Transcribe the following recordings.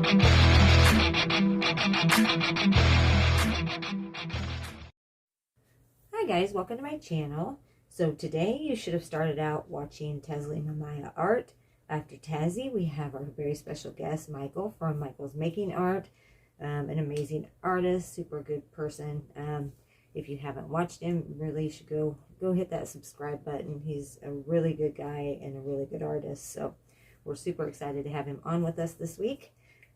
Hi guys, welcome to my channel. So today you should have started out watching Tazli Mamaya Art. After Tazzy, we have our very special guest, Michael, from Michael's Making Art. An amazing artist, super good person. If you haven't watched him, really should go hit that subscribe button. He's a really good guy and a really good artist. So we're super excited to have him on with us this week.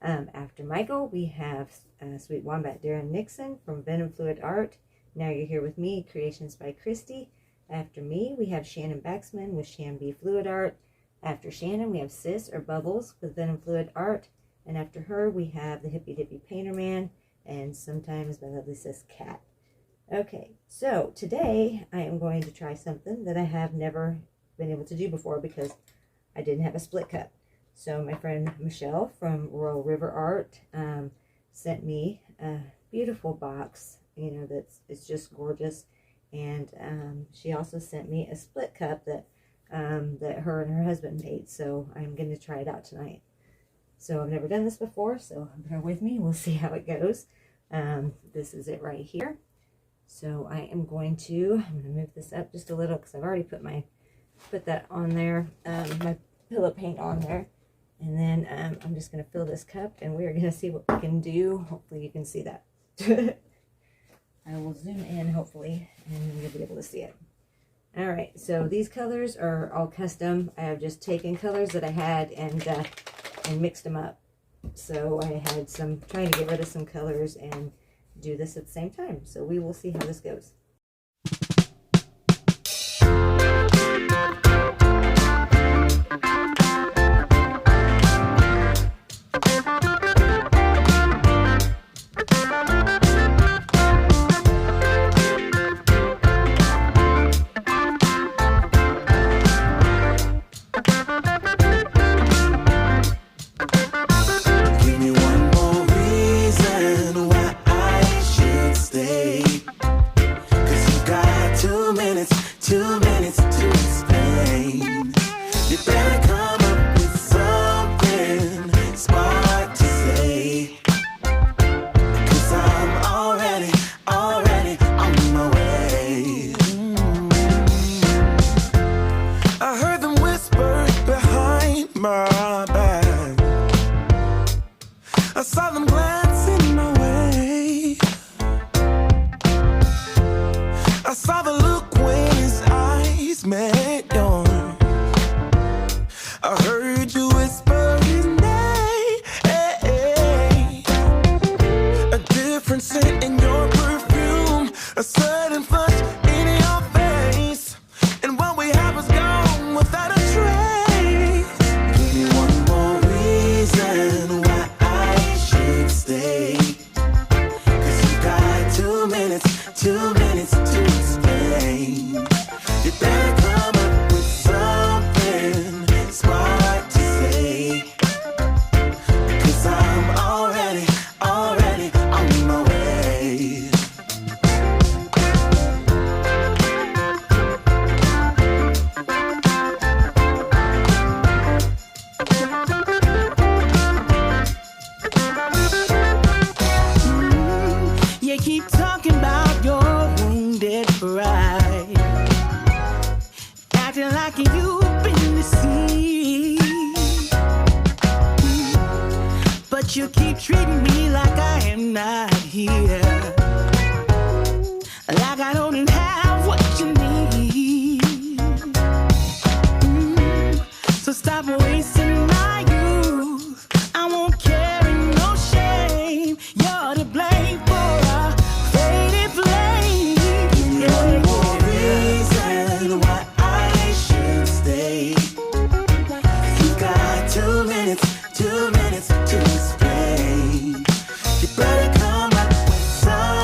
After Michael, we have Sweet Wombat Darren Nixon from Venom Fluid Art. Now You're Here With Me, Creations by Christy. After me, we have Shannon Baxman with Shan-B Fluid Art. After Shannon, we have Sis or Bubbles with Venom Fluid Art. And after her, we have the Hippy Dippy Painter Man and sometimes my lovely sis Cat. Okay, so today I am going to try something that I have never been able to do before because I didn't have a split cup. So my friend Michelle from Royal River Art sent me a beautiful box. You know, it's just gorgeous. And she also sent me a split cup that her and her husband made. So I'm going to try it out tonight. So I've never done this before, so bear with me. We'll see how it goes. This is it right here. So I am going to move this up just a little because I've already put that on there, my pillow paint on there. And then I'm just going to fill this cup and we're going to see what we can do. Hopefully you can see that. I will zoom in hopefully and you'll be able to see it. All right, so these colors are all custom. I have just taken colors that I had and mixed them up. So I had trying to get rid of some colors and do this at the same time. So we will see how this goes. I saw them glancing my way. I saw the look when his eyes met yours. I heard you whisper his name. A different scent in your perfume, a sudden flush in your face, and what we had was gone without a trace. Give me one more reason why I should stay, 'cause you got 2 minutes to explain. You better come up with something smart to say, 'cause I'm already on my way. You keep talking about your wounded pride, acting like you've been deceived, but you keep treating me like I am not here, like I don't have what you need. So stop wasting my youth. I won't carry no shame. You're to blame for a faded flame. One more reason why I should stay. You got 2 minutes to explain. You better come up with something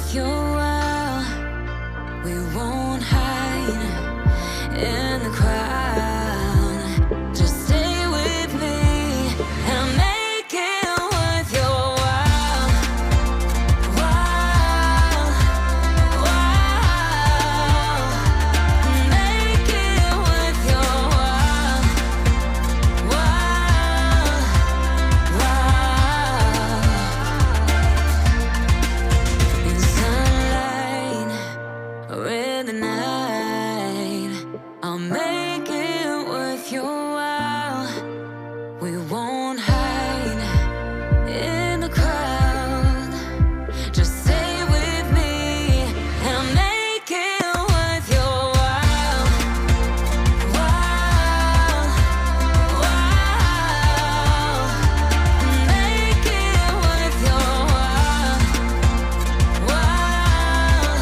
with your world. We won't hide in the crowd. Just stay with me and make it worth your while. While, while, make it worth your while. While, while, in sunlight or in the night, I'll make it worth your while. We won't hide in the crowd. Just stay with me and make it worth your while. While, while, make it worth your while. While,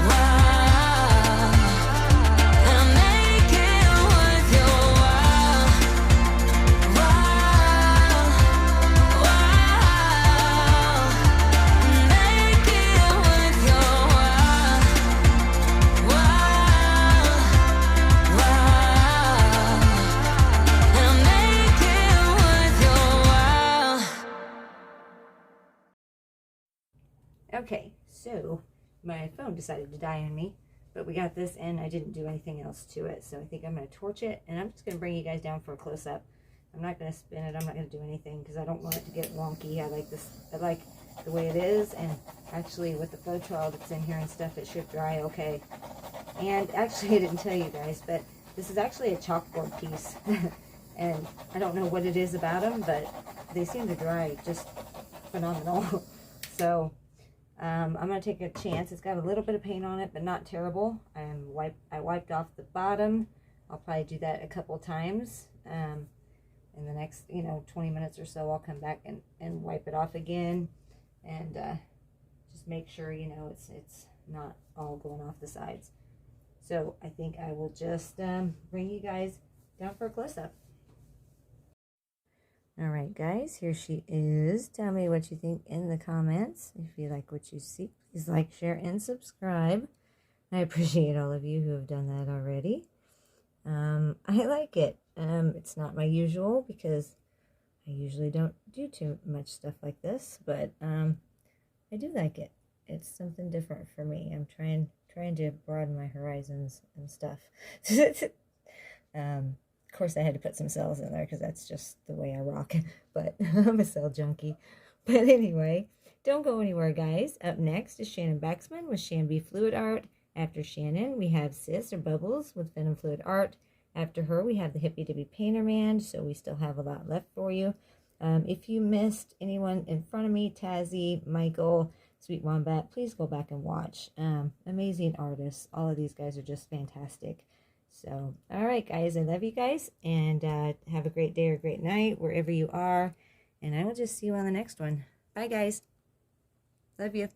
while, and make it worth your while. While, while, make it worth your while. While, while, and make it worth your while. Okay, so my phone decided to die on me, but we got this and I didn't do anything else to it. So I think I'm going to torch it, and I'm just going to bring you guys down for a close-up. I'm not going to spin it. I'm not going to do anything because I don't want it to get wonky. I like this. I like the way it is, and actually with the Floetrol that's in here and stuff, it should dry okay. And actually, I didn't tell you guys, but this is actually a chalkboard piece. And I don't know what it is about them, but they seem to dry just phenomenal. So I'm going to take a chance. It's got a little bit of paint on it, but not terrible. I wiped off the bottom. I'll probably do that a couple times. In the next, 20 minutes or so, I'll come back and wipe it off again. And just make sure, it's not all going off the sides. So I think I will just bring you guys down for a close-up. All right, guys, here she is. Tell me what you think in the comments. If you like what you see, please like, share, and subscribe. I appreciate all of you who have done that already. I like it. It's not my usual because I usually don't do too much stuff like this, but I do like it. It's something different for me. I'm trying to broaden my horizons and stuff. Of course, I had to put some cells in there because that's just the way I rock. But I'm a cell junkie. But anyway, don't go anywhere, guys. Up next is Shannon Baxman with Shanby Fluid Art. After Shannon, we have Sis or Bubbles with Venom Fluid Art. After her, we have the Hippie Dippy Painter Man. So we still have a lot left for you. If you missed anyone in front of me, Tazzy, Michael, Sweet Wombat, please go back and watch. Amazing artists. All of these guys are just fantastic. So, all right, guys, I love you guys, and have a great day or great night wherever you are, and I will just see you on the next one. Bye, guys. Love you.